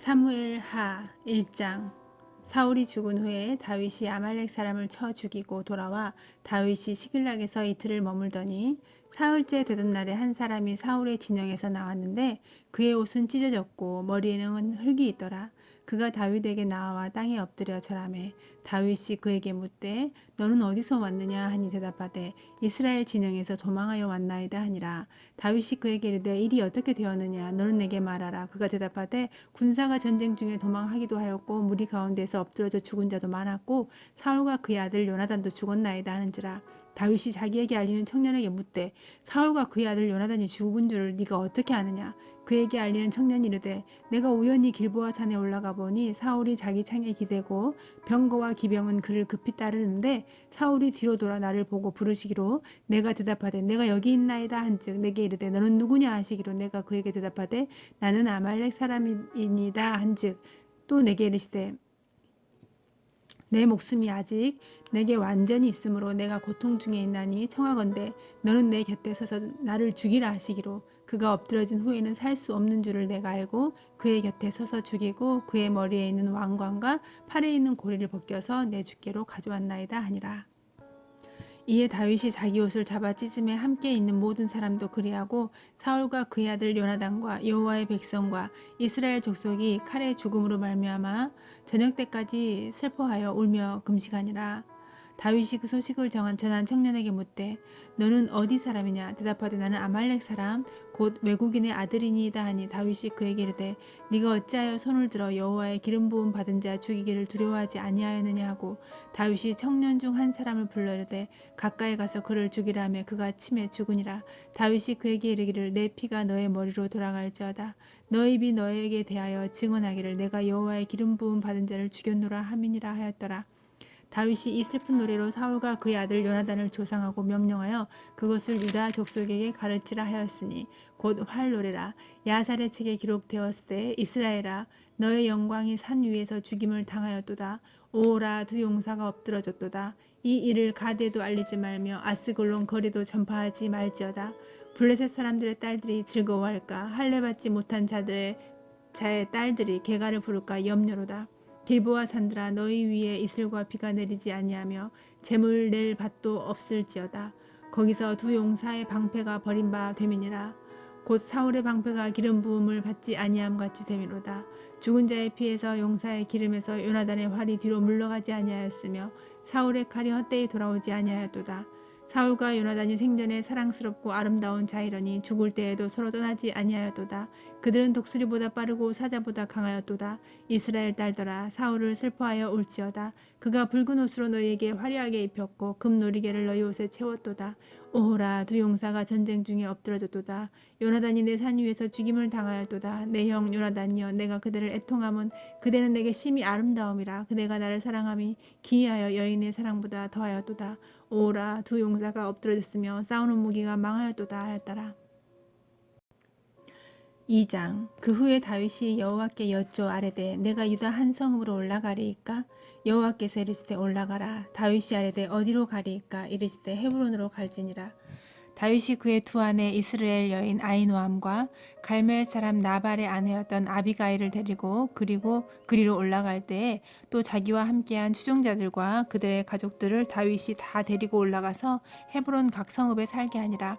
사무엘하 1장. 사울이 죽은 후에 다윗이 아말렉 사람을 쳐 죽이고 돌아와 다윗이 시글락에서 이틀을 머물더니 사흘째 되던 날에 한 사람이 사울의 진영에서 나왔는데 그의 옷은 찢어졌고 머리에는 흙이 있더라. 그가 다윗에게 나와 땅에 엎드려 절하매 다윗이 그에게 묻되 너는 어디서 왔느냐 하니 대답하되 이스라엘 진영에서 도망하여 왔나이다 하니라. 다윗이 그에게 이르되 일이 어떻게 되었느냐 너는 내게 말하라. 그가 대답하되 군사가 전쟁 중에 도망하기도 하였고 무리 가운데서 엎드러져 죽은 자도 많았고 사울과 그의 아들 요나단도 죽었나이다 하는지라. 다윗이 자기에게 알리는 청년에게 묻되 사울과 그의 아들 요나단이 죽은 줄을 네가 어떻게 아느냐. 그에게 알리는 청년이 이르되 내가 우연히 길보아 산에 올라가 보니 사울이 자기 창에 기대고 병거와 기병은 그를 급히 따르는데 사울이 뒤로 돌아 나를 보고 부르시기로 내가 대답하되 내가 여기 있나이다 한즉 내게 이르되 너는 누구냐 하시기로 내가 그에게 대답하되 나는 아말렉 사람이니이다 한즉 또 내게 이르시되 내 목숨이 아직 내게 완전히 있으므로 내가 고통 중에 있나니 청하건대 너는 내 곁에 서서 나를 죽이라 하시기로 그가 엎드러진 후에는 살 수 없는 줄을 내가 알고 그의 곁에 서서 죽이고 그의 머리에 있는 왕관과 팔에 있는 고리를 벗겨서 내 주께로 가져왔나이다 하니라. 이에 다윗이 자기 옷을 잡아 찢음에 함께 있는 모든 사람도 그리하고 사울과 그의 아들 요나단과 여호와의 백성과 이스라엘 족속이 칼의 죽음으로 말미암아 저녁 때까지 슬퍼하여 울며 금식하니라. 다윗이 그 소식을 전한 청년에게 묻되 너는 어디 사람이냐. 대답하되 나는 아말렉 사람 곧 외국인의 아들이니이다 하니 다윗이 그에게 이르되 네가 어찌하여 손을 들어 여호와의 기름 부음 받은 자 죽이기를 두려워하지 아니하였느냐 하고 다윗이 청년 중 한 사람을 불러 이르되 가까이 가서 그를 죽이라 하며 그가 침에 죽으니라. 다윗이 그에게 이르기를 내 피가 너의 머리로 돌아갈지어다. 너의 입이 너에게 대하여 증언하기를 내가 여호와의 기름 부음 받은 자를 죽였노라 함이니라 하였더라. 다윗이 이 슬픈 노래로 사울과 그의 아들 요나단을 조상하고 명령하여 그것을 유다 족속에게 가르치라 하였으니 곧 활노래라. 야살의 책에 기록되었을 때 이스라엘아 너의 영광이 산 위에서 죽임을 당하였도다. 오라 두 용사가 엎드러졌도다. 이 일을 가데도 알리지 말며 아스글론 거리도 전파하지 말지어다. 블레셋 사람들의 딸들이 즐거워할까. 할례받지 못한 자의 딸들이 개가를 부를까 염려로다. 길보아 산들아 너희 위에 이슬과 비가 내리지 아니하며 재물 낼 밭도 없을지어다. 거기서 두 용사의 방패가 버린 바 됨이니라. 곧 사울의 방패가 기름 부음을 받지 아니함 같이 됨이로다. 죽은 자의 피에서 용사의 기름에서 요나단의 활이 뒤로 물러가지 아니하였으며 사울의 칼이 헛되이 돌아오지 아니하였도다. 사울과 요나단이 생전에 사랑스럽고 아름다운 자이러니 죽을 때에도 서로 떠나지 아니하였도다. 그들은 독수리보다 빠르고 사자보다 강하였도다. 이스라엘 딸들아 사울을 슬퍼하여 울지어다. 그가 붉은 옷으로 너희에게 화려하게 입혔고 금놀이개를 너희 옷에 채웠도다. 오호라 두 용사가 전쟁 중에 엎드러졌도다. 요나단이 내 산 위에서 죽임을 당하였도다. 내 형 요나단이여 내가 그대를 애통함은 그대는 내게 심히 아름다움이라. 그대가 나를 사랑함이 기이하여 여인의 사랑보다 더하였도다. 오라 두 용사가 엎드러졌으며 싸우는 무기가 망하였도다 하였더라. 2장. 그 후에 다윗이 여호와께 여쭈어 아뢰되 내가 유다 한 성읍으로 올라가리이까. 여호와께서 이르시되 올라가라. 다윗이 아뢰되 어디로 가리이까. 이르시되 헤브론으로 갈지니라. 다윗이 그의 두 아내 이스라엘 여인 아히노암과 갈멜 사람 나발의 아내였던 아비가일을 데리고 그리로 올라갈 때에 또 자기와 함께한 추종자들과 그들의 가족들을 다윗이 다 데리고 올라가서 헤브론 각 성읍에 살게 하니라.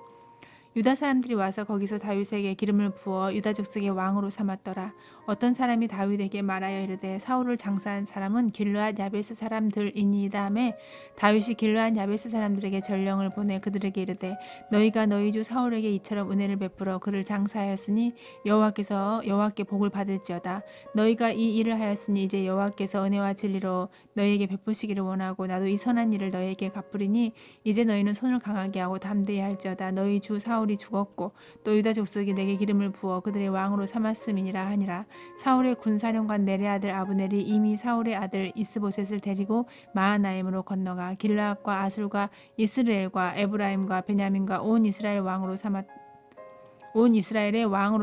유다 사람들이 와서 거기서 다윗에게 기름을 부어 유다 족속의 왕으로 삼았더라. 어떤 사람이 다윗에게 말하여 이르되 사울을 장사한 사람은 길르앗 야베스 사람들이니이다 하매 다윗이 길르앗 야베스 사람들에게 전령을 보내 그들에게 이르되 너희가 너희 주 사울에게 이처럼 은혜를 베풀어 그를 장사하였으니 여호와께 복을 받을지어다. 너희가 이 일을 하였으니 이제 여호와께서 은혜와 진리로 너희에게 베푸시기를 원하고 나도 이 선한 일을 너희에게 갚으리니 이제 너희는 손을 강하게 하고 담대히 할지어다. 너희 주 사울이 죽었고 또 유다 족속이 내게 기름을 부어 그들의 왕으로 삼았음이니라 하니라. 사울의 군사령관 넬의 아들 아브넬이 이미 사울의 아들 이스보셋을 데리고 마하나임으로 건너가 길르앗과 아술과 이스라엘과 에브라임과 베냐민과 온 이스라엘의 왕으로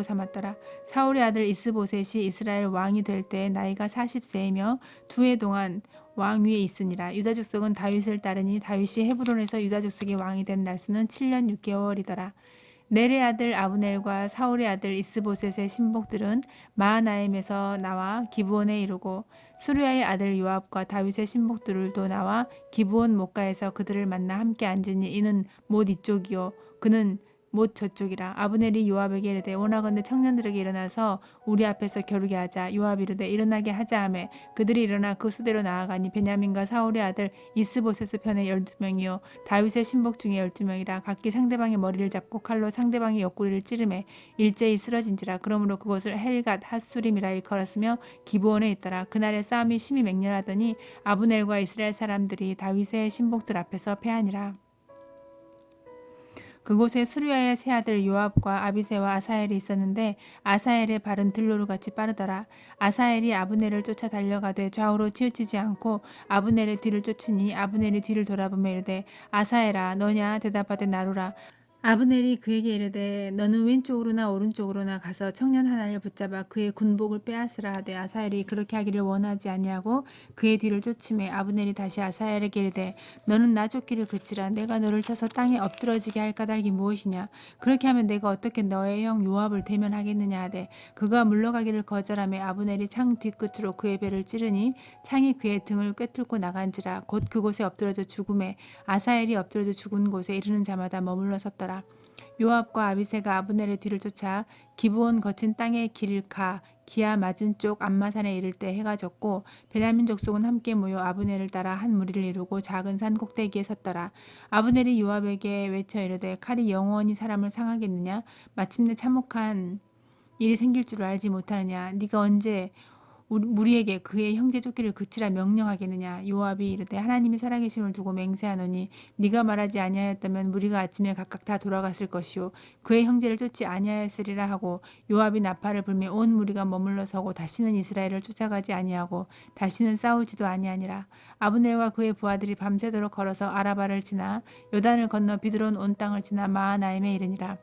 삼았더라. 사울의 아들 이스보셋이 이스라엘 왕이 될 때 나이가 40세이며 2해 동안 왕 위에 있으니라. 유다 족속은 다윗을 따르니 다윗이 헤브론에서 유다 족속의 왕이 된 날수는 7년 6개월이더라. 넬의 아들 아브넬과 사울의 아들 이스보셋의 신복들은 마하나임에서 나와 기브온에 이르고 수르야의 아들 요압과 다윗의 신복들도 나와 기브온 목가에서 그들을 만나 함께 앉으니 이는 못 이쪽이요 그는 못 저쪽이라. 아브넬이 요압에게 이르되 원하건대 청년들에게 일어나서 우리 앞에서 겨루게 하자. 요압이 이르되 일어나게 하자 하매 그들이 일어나 그 수대로 나아가니 베냐민과 사울의 아들 이스보셋의 편에 12명이요 다윗의 신복 중에 12명이라. 각기 상대방의 머리를 잡고 칼로 상대방의 옆구리를 찌르매 일제히 쓰러진지라. 그러므로 그것을 헬갓 핫수림이라 일컬었으며 기브온에 있더라. 그날의 싸움이 심히 맹렬하더니 아브넬과 이스라엘 사람들이 다윗의 신복들 앞에서 패하니라. 그곳에 수르야의 세 아들 요압과 아비새와 아사엘이 있었는데 아사엘의 발은 들로루같이 빠르더라. 아사엘이 아브넬을 쫓아 달려가되 좌우로 치우치지 않고 아브넬의 뒤를 쫓으니 아브넬이 뒤를 돌아보며 이르되 아사엘아 너냐 대답하되 나루라. 아브넬이 그에게 이르되 너는 왼쪽으로나 오른쪽으로나 가서 청년 하나를 붙잡아 그의 군복을 빼앗으라 하되 아사엘이 그렇게 하기를 원하지 아니하고 그의 뒤를 쫓음에 아브넬이 다시 아사엘에게 이르되 너는 나 쫓기를 그치라. 내가 너를 쳐서 땅에 엎드러지게 할 까닭이 무엇이냐. 그렇게 하면 내가 어떻게 너의 형 요압을 대면하겠느냐 하되 그가 물러가기를 거절하며 아브넬이 창 뒤끝으로 그의 배를 찌르니 창이 그의 등을 꿰뚫고 나간지라. 곧 그곳에 엎드러져 죽음에 아사엘이 엎드러져 죽은 곳에 이르는 자마다 머물러 섰더라. 요압과 아비새가 아브넬의 뒤를 쫓아 기브온 거친 땅의 길을 가 기아 맞은 쪽 암마산에 이를 때 해가 졌고 베냐민 족속은 함께 모여 아브넬을 따라 한 무리를 이루고 작은 산 꼭대기에 섰더라. 아브넬이 요압에게 외쳐 이르되 칼이 영원히 사람을 상하겠느냐. 마침내 참혹한 일이 생길 줄 알지 못하느냐. 네가 언제 무리에게 그의 형제 쫓기를 그치라 명령하겠느냐. 요압이 이르되 하나님이 살아계심을 두고 맹세하노니 네가 말하지 아니하였다면 무리가 아침에 각각 다 돌아갔을 것이요 그의 형제를 쫓지 아니하였으리라 하고 요압이 나팔을 불며 온 무리가 머물러 서고 다시는 이스라엘을 쫓아가지 아니하고 다시는 싸우지도 아니하니라. 아브넬과 그의 부하들이 밤새도록 걸어서 아라바를 지나 요단을 건너 비드론 온 땅을 지나 마하나임에 이르니라.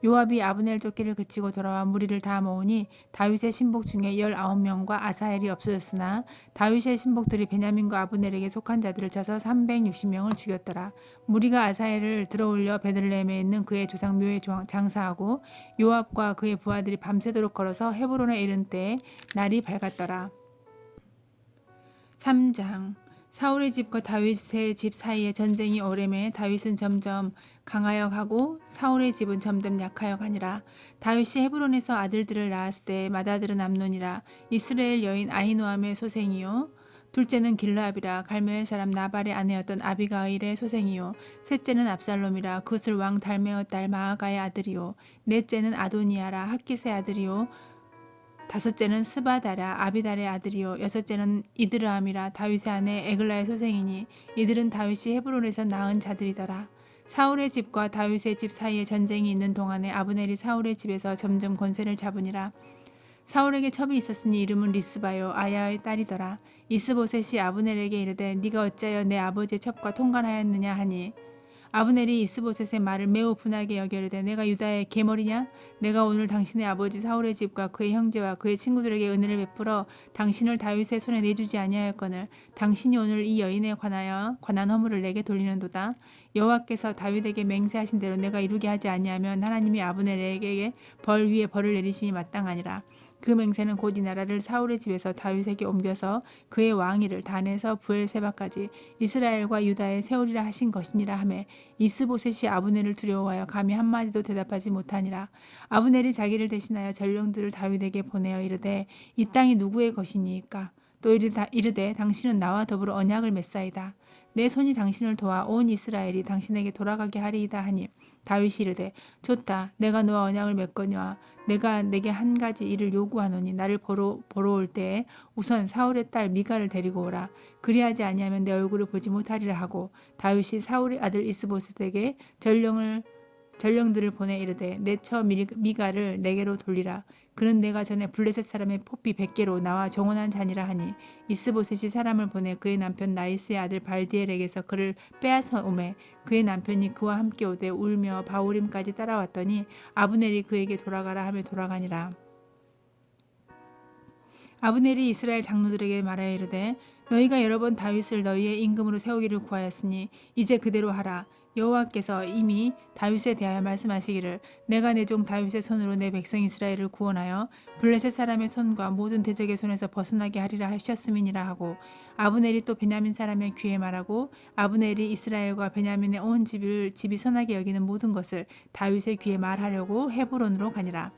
요압이 아브넬 쫓기를 그치고 돌아와 무리를 다 모으니 다윗의 신복 중에 19명과 아사엘이 없어졌으나 다윗의 신복들이 베냐민과 아브넬에게 속한 자들을 쳐서 360명을 죽였더라. 무리가 아사엘을 들어올려 베들레헴에 있는 그의 조상 묘에 장사하고 요압과 그의 부하들이 밤새도록 걸어서 헤브론에 이른 때에 날이 밝았더라. 3장 사울의 집과 다윗의 집 사이에 전쟁이 오래매 다윗은 점점 강하여 가고 사울의 집은 점점 약하여 가니라. 다윗이 헤브론에서 아들들을 낳았을 때 맏아들은 암논이라. 이스라엘 여인 아히노암의 소생이요 둘째는 길라압이라. 갈멜 사람 나발의 아내였던 아비가일의 소생이요 셋째는 압살롬이라. 그것을 왕 달메어 딸 마아가의 아들이요 넷째는 아도니아라. 핫깃의 아들이요 다섯째는 스바다라 아비달의 아들이요 여섯째는 이드라함이라. 다윗의 아내 에글라의 소생이니 이들은 다윗이 헤브론에서 낳은 자들이더라. 사울의 집과 다윗의 집 사이에 전쟁이 있는 동안에 아브넬이 사울의 집에서 점점 권세를 잡으니라. 사울에게 첩이 있었으니 이름은 리스바요 아야의 딸이더라. 이스보셋이 아브넬에게 이르되 네가 어찌하여 내 아버지의 첩과 통관하였느냐 하니 아브넬이 이스보셋의 말을 매우 분하게 여겨 이르되 내가 유다의 계머리냐. 내가 오늘 당신의 아버지 사울의 집과 그의 형제와 그의 친구들에게 은혜를 베풀어 당신을 다윗의 손에 내주지 아니하였거늘 당신이 오늘 이 여인에 관한 허물을 내게 돌리는도다. 여호와께서 다윗에게 맹세하신 대로 내가 이루게 하지 아니하면 하나님이 아브넬에게 벌 위에 벌을 내리심이 마땅하니라. 그 맹세는 곧 이 나라를 사울의 집에서 다윗에게 옮겨서 그의 왕위를 단에서 부엘세바까지 이스라엘과 유다에 세우리라 하신 것이니라 하매 이스보셋이 아브넬을 두려워하여 감히 한마디도 대답하지 못하니라. 아브넬이 자기를 대신하여 전령들을 다윗에게 보내어 이르되 이 땅이 누구의 것이니까. 또 이르되 당신은 나와 더불어 언약을 맺사이다. 내 손이 당신을 도와 온 이스라엘이 당신에게 돌아가게 하리이다 하니 다윗이 이르되 좋다. 내가 너와 언약을 맺거니와 내가 내게 한 가지 일을 요구하노니 나를 보러 올 때에 우선 사울의 딸 미가를 데리고 오라. 그리하지 아니하면 내 얼굴을 보지 못하리라 하고 다윗이 사울의 아들 이스보셋에게 전령들을 보내 이르되 내 처 미가를 내게로 돌리라. 그는 내가 전에 블레셋 사람의 포피 100개로 나와 정원한 자니라 하니 이스보셋이 사람을 보내 그의 남편 나이스의 아들 발디엘에게서 그를 빼앗아 오매 그의 남편이 그와 함께 오되 울며 바후림까지 따라왔더니 아브넬이 그에게 돌아가라 하며 돌아가니라. 아브넬이 이스라엘 장로들에게 말하여 이르되 너희가 여러 번 다윗을 너희의 임금으로 세우기를 구하였으니 이제 그대로 하라. 여호와께서 이미 다윗에 대하여 말씀하시기를 내가 내 종 다윗의 손으로 내 백성 이스라엘을 구원하여 블레셋 사람의 손과 모든 대적의 손에서 벗어나게 하리라 하셨음이니라 하고 아브넬이 또 베냐민 사람의 귀에 말하고 아브넬이 이스라엘과 베냐민의 온 집이 선하게 여기는 모든 것을 다윗의 귀에 말하려고 헤브론으로 가니라.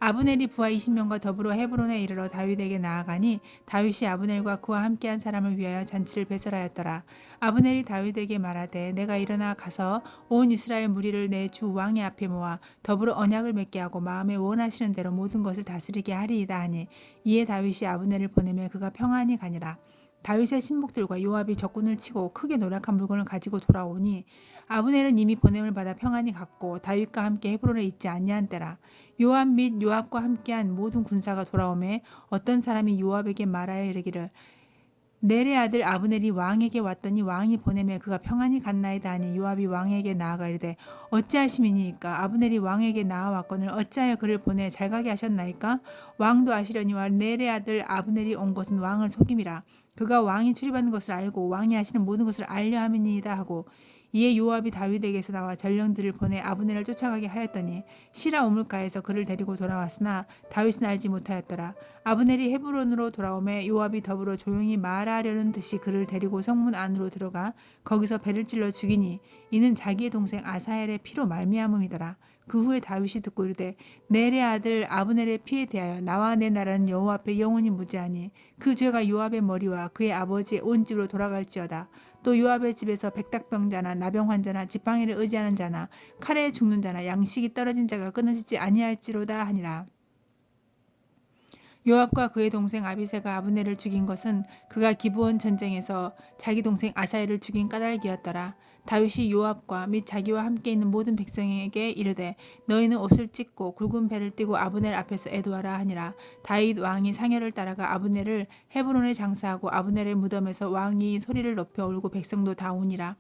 아브넬이 부하 20명과 더불어 헤브론에 이르러 다윗에게 나아가니 다윗이 아브넬과 그와 함께한 사람을 위하여 잔치를 배설하였더라. 아브넬이 다윗에게 말하되 내가 일어나 가서 온 이스라엘 무리를 내 주 왕의 앞에 모아 더불어 언약을 맺게 하고 마음에 원하시는 대로 모든 것을 다스리게 하리이다 하니 이에 다윗이 아브넬을 보내며 그가 평안히 가니라. 다윗의 신복들과 요압이 적군을 치고 크게 노력한 물건을 가지고 돌아오니 아브넬은 이미 보냄을 받아 평안히 갔고 다윗과 함께 헤브론에 있지 아니한 때라. 요압 및 요압과 함께한 모든 군사가 돌아오매 어떤 사람이 요압에게 말하여 이르기를 넬의 아들 아브넬이 왕에게 왔더니 왕이 보내매 그가 평안히 갔나이다 하니 요압이 왕에게 나아가 이르되 어찌하심이니까 아브넬이 왕에게 나아왔거늘 어찌하여 그를 보내 잘 가게 하셨나이까 왕도 아시려니와 넬의 아들 아브넬이 온 것은 왕을 속임이라 그가 왕이 출입하는 것을 알고 왕이 하시는 모든 것을 알려 함이니이다 하고 이에 요압이 다윗에게서 나와 전령들을 보내 아브넬을 쫓아가게 하였더니 시라 우물가에서 그를 데리고 돌아왔으나 다윗은 알지 못하였더라. 아브넬이 헤브론으로 돌아오매 요압이 더불어 조용히 말하려는 듯이 그를 데리고 성문 안으로 들어가 거기서 배를 찔러 죽이니 이는 자기의 동생 아사엘의 피로 말미암음이더라. 그 후에 다윗이 듣고 이르되 넬의 아들 아브넬의 피에 대하여 나와 내 나라는 여호와 앞에 영원히 무죄하니 그 죄가 요압의 머리와 그의 아버지의 온 집으로 돌아갈지어다. 또 요압의 집에서 백닥병자나 나병 환자나 지팡이를 의지하는 자나 칼에 죽는 자나 양식이 떨어진 자가 끊어지지 아니할지로다 하니라. 요압과 그의 동생 아비새가 아브넬을 죽인 것은 그가 기브온 전쟁에서 자기 동생 아사엘을 죽인 까닭이었더라. 다윗이 요압과 및 자기와 함께 있는 모든 백성에게 이르되 너희는 옷을 찢고 굵은 배를 띠고 아브넬 앞에서 애도하라 하니라. 다윗 왕이 상여를 따라가 아브넬을 헤브론에 장사하고 아브넬의 무덤에서 왕이 소리를 높여 울고 백성도 다 우니라.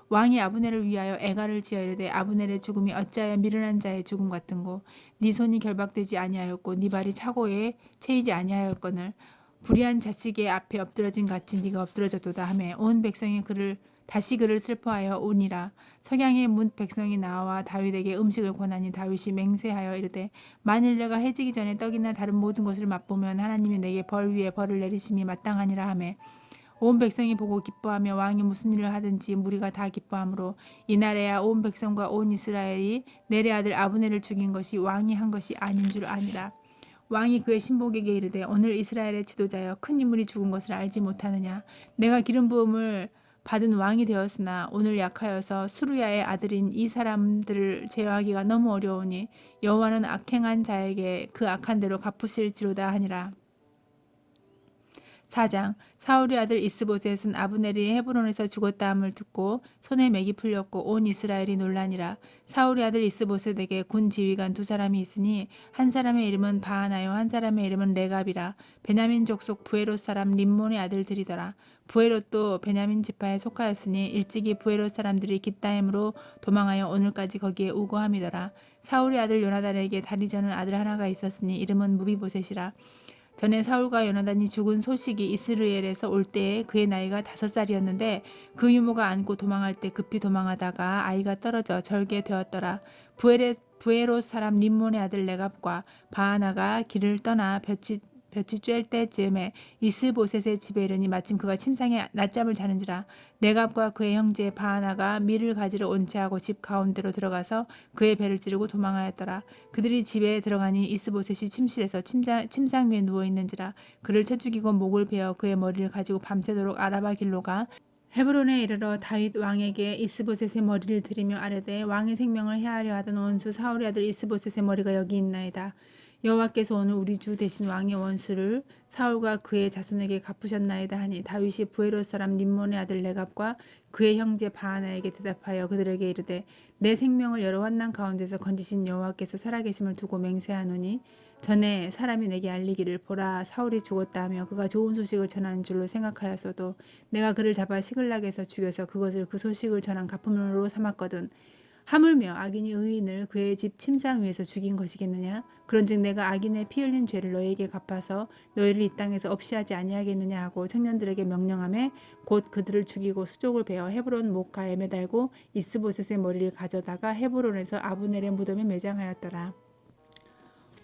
왕이 아브넬을 위하여 애가를 지어 이르되 아브넬의 죽음이 어찌하여 미련한 자의 죽음 같은고 네 손이 결박되지 아니하였고 네 발이 차고에 채이지 아니하였거늘 불의한 자식의 앞에 엎드러진 같이 네가 엎드러졌도다 하매 온 백성이 다시 그를 슬퍼하여 우니라. 석양의 문 백성이 나와 다윗에게 음식을 권하니 다윗이 맹세하여 이르되 만일 내가 해지기 전에 떡이나 다른 모든 것을 맛보면 하나님이 내게 벌 위에 벌을 내리심이 마땅하니라 하매 온 백성이 보고 기뻐하며 왕이 무슨 일을 하든지 무리가 다 기뻐하므로 이날에야 온 백성과 온 이스라엘이 넬의 아들 아브넬을 죽인 것이 왕이 한 것이 아닌 줄 아니라. 왕이 그의 신복에게 이르되 오늘 이스라엘의 지도자여 큰 인물이 죽은 것을 알지 못하느냐. 내가 기름 부음을 받은 왕이 되었으나 오늘 약하여서 수루야의 아들인 이 사람들을 제어하기가 너무 어려우니 여호와는 악행한 자에게 그 악한 대로 갚으실지로다 하니라. 4장 사울의 아들 이스보셋은 아브넬이 헤브론에서 죽었다함을 듣고 손에 맥이 풀렸고 온 이스라엘이 놀라니라. 사울의 아들 이스보셋에게 군 지휘관 두 사람이 있으니 한 사람의 이름은 바하나요 한 사람의 이름은 레갑이라. 베냐민 족속 부에롯 사람 림몬의 아들들이더라. 부에롯도 베냐민 지파에 속하였으니 일찍이 부에롯 사람들이 깃다임으로 도망하여 오늘까지 거기에 우거함이더라. 사울의 아들 요나단에게 다리 저는 아들 하나가 있었으니 이름은 무비보셋이라. 전에 사울과 요나단이 죽은 소식이 이스라엘에서 올 때에 그의 나이가 5살이었는데 그 유모가 안고 도망할 때 급히 도망하다가 아이가 떨어져 절개 되었더라. 부에롯 사람 림몬의 아들 레갑과 바하나가 길을 떠나 볕이 쬐을 때쯤에 이스보셋의 집에 이르니 마침 그가 침상에 낮잠을 자는지라. 레갑과 그의 형제 바하나가 밀을 가지러 온 채하고 집 가운데로 들어가서 그의 배를 찌르고 도망하였더라. 그들이 집에 들어가니 이스보셋이 침실에서 침상 위에 누워 있는지라. 그를 쳐 죽이고 목을 베어 그의 머리를 가지고 밤새도록 아라바 길로 가 헤브론에 이르러 다윗 왕에게 이스보셋의 머리를 들이며 아뢰되 왕의 생명을 해하려 하던 원수 사울의 아들 이스보셋의 머리가 여기 있나이다. 여호와께서 오늘 우리 주 대신 왕의 원수를 사울과 그의 자손에게 갚으셨나이다 하니 다윗이 부에롯 사람 림몬의 아들 레갑과 그의 형제 바하나에게 대답하여 그들에게 이르되 내 생명을 여러 환난 가운데서 건지신 여호와께서 살아계심을 두고 맹세하노니 전에 사람이 내게 알리기를 보라 사울이 죽었다 하며 그가 좋은 소식을 전하는 줄로 생각하였어도 내가 그를 잡아 시글락에서 죽여서 그것을 그 소식을 전한 가품으로 삼았거든. 하물며 악인이 의인을 그의 집 침상 위에서 죽인 것이겠느냐? 그런즉 내가 악인의 피 흘린 죄를 너희에게 갚아서 너희를 이 땅에서 없이 하지 아니하겠느냐 하고 청년들에게 명령하며 곧 그들을 죽이고 수족을 베어 헤브론 목가에 매달고 이스보셋의 머리를 가져다가 헤브론에서 아브넬의 무덤에 매장하였더라.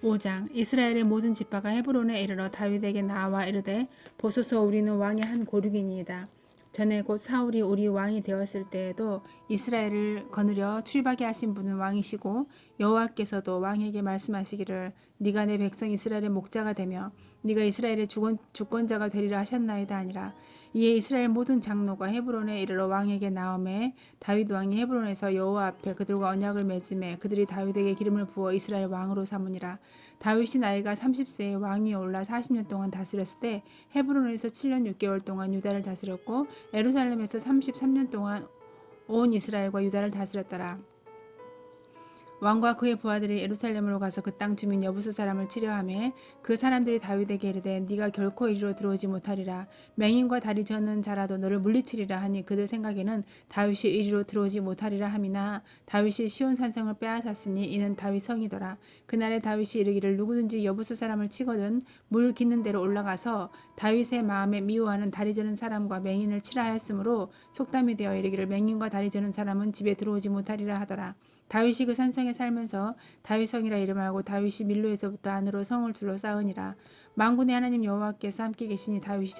5장. 이스라엘의 모든 지파가 헤브론에 이르러 다윗에게 나와 이르되 보소서 우리는 왕의 한 고륙이니이다. 전에 곧 사울이 우리 왕이 되었을 때에도 이스라엘을 거느려 출입하게 하신 분은 왕이시고 여호와께서도 왕에게 말씀하시기를 네가 내 백성 이스라엘의 목자가 되며 네가 이스라엘의 주권자가 되리라 하셨나이다 아니라. 이에 이스라엘 모든 장로가 헤브론에 이르러 왕에게 나오매 다윗 왕이 헤브론에서 여호와 앞에 그들과 언약을 맺음에 그들이 다윗에게 기름을 부어 이스라엘 왕으로 삼으니라. 다윗이 나이가 30세에 왕위에 올라 40년 동안 다스렸을 때 헤브론에서 7년 6개월 동안 유다를 다스렸고 예루살렘에서 33년 동안 온 이스라엘과 유다를 다스렸더라. 왕과 그의 부하들이 예루살렘으로 가서 그 땅 주민 여부수 사람을 치려하며 그 사람들이 다윗에게 이르되 네가 결코 이리로 들어오지 못하리라. 맹인과 다리 저는 자라도 너를 물리치리라 하니 그들 생각에는 다윗이 이리로 들어오지 못하리라 함이나 다윗이 시온 산성을 빼앗았으니 이는 다윗 성이더라. 그날에 다윗이 이르기를 누구든지 여부수 사람을 치거든 물 기는 데로 올라가서 다윗의 마음에 미워하는 다리 저는 사람과 맹인을 치라 하였으므로 속담이 되어 이르기를 맹인과 다리 저는 사람은 집에 들어오지 못하리라 하더라. 다윗이 그 산성에 살면서 다윗성이라 이름하고 다윗이 밀로에서부터 안으로 성을 둘러싸으니라. 만군의 하나님 여호와께서 함께 계시니 다윗이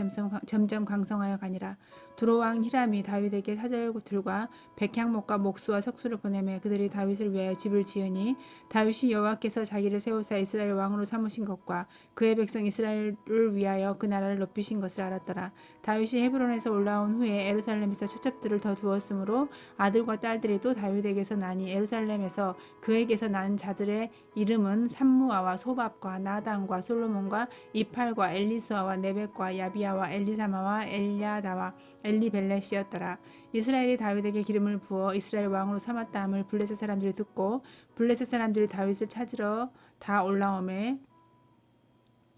점점 강성하여 가니라. 두로왕 히람이 다윗에게 사절들과 백향목과 목수와 석수를 보내매 그들이 다윗을 위하여 집을 지으니 다윗이 여호와께서 자기를 세우사 이스라엘 왕으로 삼으신 것과 그의 백성 이스라엘을 위하여 그 나라를 높이신 것을 알았더라. 다윗이 헤브론에서 올라온 후에 예루살렘에서 처첩들을 더 두었으므로 아들과 딸들이 또 다윗에게서 나니 예루살렘에서 그에게서 난 자들의 이름은 삼무아와 소밥과 나단과 솔로몬과 이팔과 엘리수아와 네벡과 야비야와 엘리사마와 엘야다와 엘리벨렛이었더라. 이스라엘이 다윗에게 기름을 부어 이스라엘 왕으로 삼았다 함을 블레셋 사람들이 듣고 블레셋 사람들이 다윗을 찾으러 다 올라오매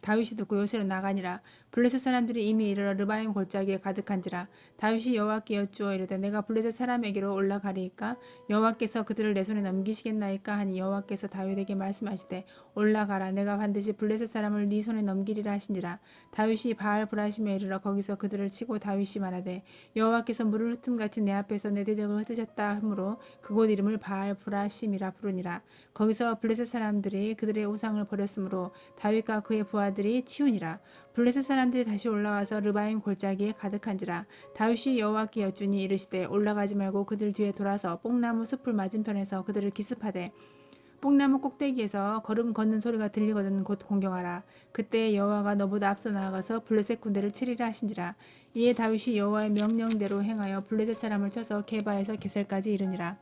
다윗이 듣고 요새로 나가니라. 블레셋 사람들이 이미 이르러 르바임 골짜기에 가득한지라. 다윗이 여호와께 여쭈어 이르되 내가 블레셋 사람에게로 올라가리이까 여호와께서 그들을 내 손에 넘기시겠나이까 하니 여호와께서 다윗에게 말씀하시되 올라가라 내가 반드시 블레셋 사람을 네 손에 넘기리라 하시니라. 다윗이 바알 브라심에 이르러 거기서 그들을 치고 다윗이 말하되 여호와께서 물을 흩음같이 내 앞에서 내 대적을 흩으셨다 하므로 그곳 이름을 바알 브라심이라 부르니라. 거기서 블레셋 사람들이 그들의 우상을 버렸으므로 다윗과 그의 부하들이 치우니라. 블레셋 사람들이 다시 올라와서 르바임 골짜기에 가득한지라. 다윗이 여호와께 여쭈니 이르시되 올라가지 말고 그들 뒤에 돌아서 뽕나무 숲을 맞은편에서 그들을 기습하되 뽕나무 꼭대기에서 걸음 걷는 소리가 들리거든 곧 공격하라. 그때 여호와가 너보다 앞서 나아가서 블레셋 군대를 치리라 하신지라. 이에 다윗이 여호와의 명령대로 행하여 블레셋 사람을 쳐서 게바에서 게셀까지 이르니라.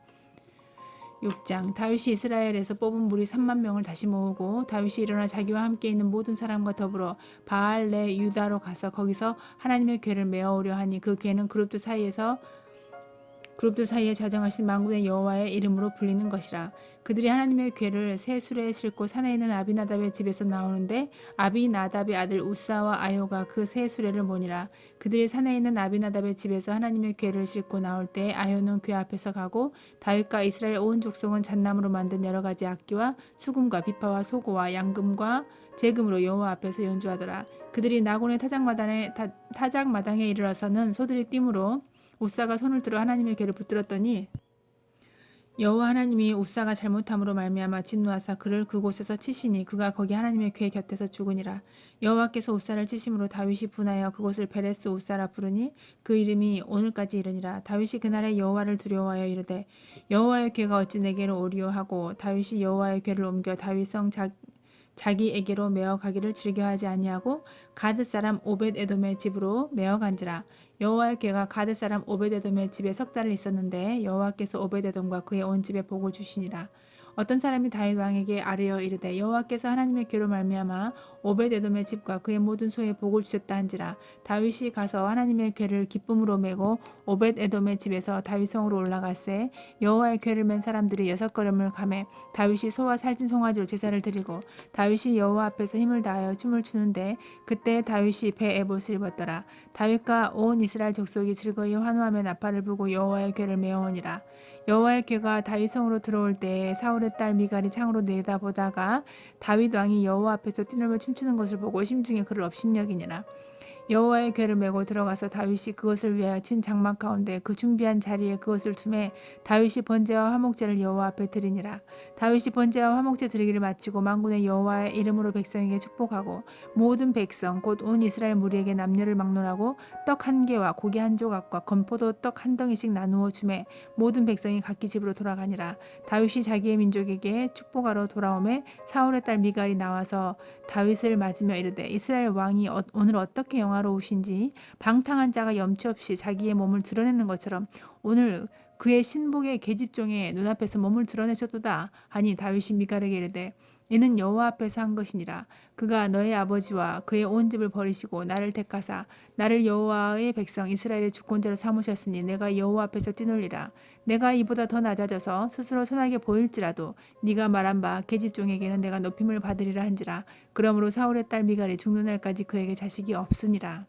6장. 다윗이 이스라엘에서 뽑은 무리 3만 명을 다시 모으고 다윗이 일어나 자기와 함께 있는 모든 사람과 더불어 바알레 유다로 가서 거기서 하나님의 궤를 메어오려 하니 그 궤는 그룹들 사이에 자정하신 만군의 여호와의 이름으로 불리는 것이라. 그들이 하나님의 궤를 새 수레에 싣고 산에 있는 아비나답의 집에서 나오는데 아비나답의 아들 우사와 아요가 그 새 수레를 모니라. 그들이 산에 있는 아비나답의 집에서 하나님의 궤를 싣고 나올 때 아요는 궤 앞에서 가고 다윗과 이스라엘 온 족속은 잣나무로 만든 여러 가지 악기와 수금과 비파와 소고와 양금과 제금으로 여호와 앞에서 연주하더라. 그들이 나곤의 타작마당에 이르러서는 소들이 뛰므로 우사가 손을 들어 하나님의 궤를 붙들었더니 여호와 하나님이 우사가 잘못함으로 말미암아 진노하사 그를 그곳에서 치시니 그가 거기 하나님의 궤 곁에서 죽으니라. 여호와께서 우사를 치심으로 다윗이 분하여 그곳을 베레스 우사라 부르니 그 이름이 오늘까지 이르니라. 다윗이 그날에 여호와를 두려워하여 이르되 여호와의 궤가 어찌 내게로 오리요 하고 다윗이 여호와의 궤를 옮겨 다윗성 자기에게로 메어가기를 즐겨하지 아니하고 가드 사람 오벳에돔의 집으로 메어간지라. 여호와의 궤가 가드 사람 오벳에돔의 집에 석 달을 있었는데 여호와께서 오벳에돔과 그의 온 집에 복을 주시니라. 어떤 사람이 다윗 왕에게 아뢰어 이르되 여호와께서 하나님의 괴로 말미암아 오벳에돔의 집과 그의 모든 소에 복을 주셨다 한지라. 다윗이 가서 하나님의 괴를 기쁨으로 메고 오벳에돔의 집에서 다윗 성으로 올라갈새 여호와의 괴를 맨 사람들이 6걸음을 가매 다윗이 소와 살찐 송아지로 제사를 드리고 다윗이 여호와 앞에서 힘을 다하여 춤을 추는데 그때 다윗이 배 에봇을 입었더라. 다윗과 온 이스라엘 족속이 즐거이 환호하며 나팔을 불고 여호와의 괴를 메어오니라. 여호와의 괴가 다윗 성으로 들어올 때에 사울의 딸 미갈이 창으로 내다보다가 다윗 왕이 여호와 앞에서 뛰놀며 춤추는 것을 보고 심중에 그를 업신여기니라. 여호와의 궤를 메고 들어가서 다윗이 그것을 위하여 친 장막 가운데 그 준비한 자리에 그것을 두매 다윗이 번제와 화목제를 여호와 앞에 드리니라. 다윗이 번제와 화목제 드리기를 마치고 만군의 여호와의 이름으로 백성에게 축복하고 모든 백성 곧 온 이스라엘 무리에게 남녀를 막론하고 떡 한 개와 고기 한 조각과 건포도 떡 한 덩이씩 나누어 주매 모든 백성이 각기 집으로 돌아가니라. 다윗이 자기의 민족에게 축복하러 돌아오매 사울의 딸 미갈이 나와서 다윗을 맞으며 이르되 이스라엘 왕이 오늘 어떻게 영화로우신지 방탕한 자가 염치 없이 자기의 몸을 드러내는 것처럼 오늘 그의 신복의 계집종의 눈앞에서 몸을 드러내셨도다 하니 다윗이 미갈에게 이르되 이는 여호와 앞에서 한 것이니라. 그가 너의 아버지와 그의 온 집을 버리시고 나를 택하사 나를 여호와의 백성 이스라엘의 주권자로 삼으셨으니 내가 여호와 앞에서 뛰놀리라. 내가 이보다 더 낮아져서 스스로 선하게 보일지라도 네가 말한 바 계집종에게는 내가 높임을 받으리라 한지라. 그러므로 사울의 딸 미갈이 죽는 날까지 그에게 자식이 없으니라.